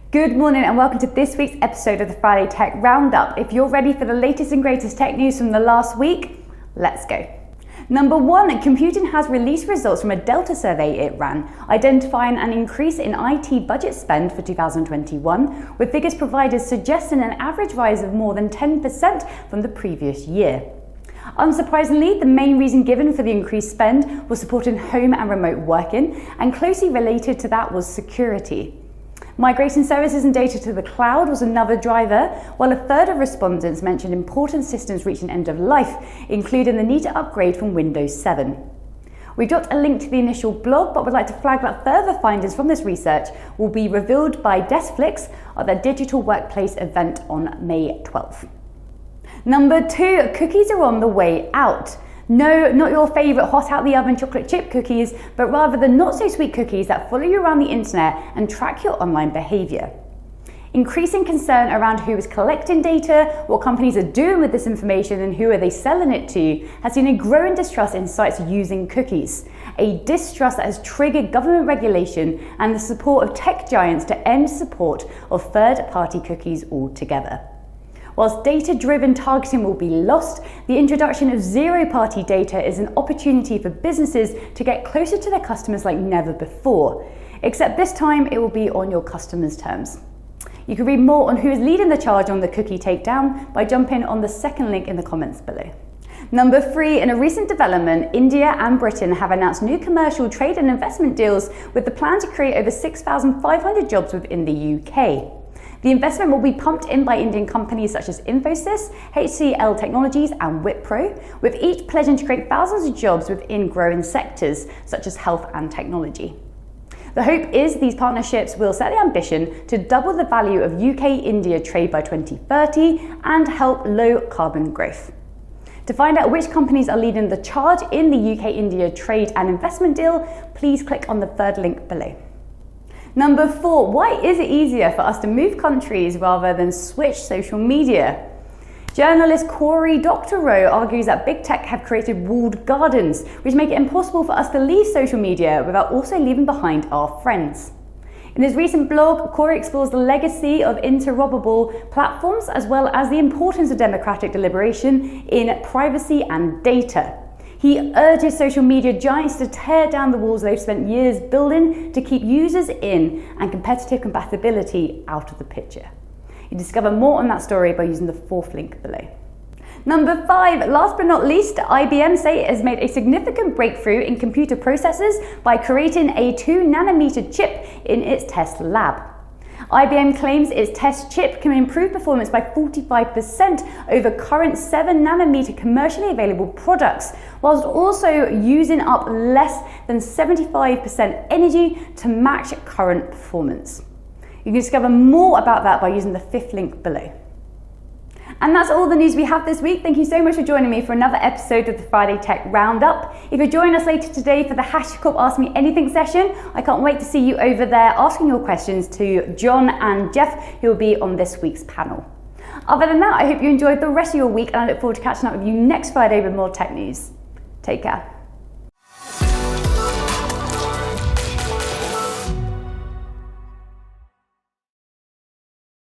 Good morning and welcome to this week's episode of the Friday Tech Roundup. If you're ready for the latest and greatest tech news from the last week, let's go. Number one, computing has released results from a Delta survey it ran, identifying an increase in IT budget spend for 2021, with figures provided suggesting an average rise of more than 10% from the previous year. Unsurprisingly, the main reason given for the increased spend was supporting home and remote working, and closely related to that was security. Migrating services and data to the cloud was another driver, while a third of respondents mentioned important systems reaching end of life, including the need to upgrade from Windows 7. We've dropped a link to the initial blog, but would like to flag that further findings from this research will be revealed by Deskflix at their digital workplace event on May 12th. Number two, cookies are on the way out. No, not your favourite hot out the oven chocolate chip cookies, but rather the not so sweet cookies that follow you around the internet and track your online behaviour. Increasing concern around who is collecting data, what companies are doing with this information and who are they selling it to has seen a growing distrust in sites using cookies. A distrust that has triggered government regulation and the support of tech giants to end support of third-party cookies altogether. Whilst data-driven targeting will be lost, the introduction of zero-party data is an opportunity for businesses to get closer to their customers like never before, except this time it will be on your customers' terms. You can read more on who is leading the charge on the cookie takedown by jumping on the second link in the comments below. Number three, in a recent development, India and Britain have announced new commercial trade and investment deals with the plan to create over 6,500 jobs within the UK. The investment will be pumped in by Indian companies such as Infosys, HCL Technologies and Wipro, with each pledging to create thousands of jobs within growing sectors such as health and technology. The hope is these partnerships will set the ambition to double the value of UK-India trade by 2030 and help low carbon growth. To find out which companies are leading the charge in the UK-India trade and investment deal, please click on the third link below. Number four, why is it easier for us to move countries rather than switch social media? Journalist Cory Doctorow argues that big tech have created walled gardens, which make it impossible for us to leave social media without also leaving behind our friends. In his recent blog, Cory explores the legacy of interoperable platforms as well as the importance of democratic deliberation in privacy and data. He urges social media giants to tear down the walls they've spent years building to keep users in and competitive compatibility out of the picture. You discover more on that story by using the fourth link below. Number five, last but not least, IBM say it has made a significant breakthrough in computer processors by creating a 2 nanometre chip in its test lab. IBM claims its test chip can improve performance by 45% over current 7 nanometre commercially available products, whilst also using up less than 75% energy to match current performance. You can discover more about that by using the fifth link below. And that's all the news we have this week. Thank you so much for joining me for another episode of the Friday Tech Roundup. If you're joining us later today for the HashiCorp Ask Me Anything session, I can't wait to see you over there asking your questions to John and Jeff, who will be on this week's panel. Other than that, I hope you enjoyed the rest of your week and I look forward to catching up with you next Friday with more tech news. Take care.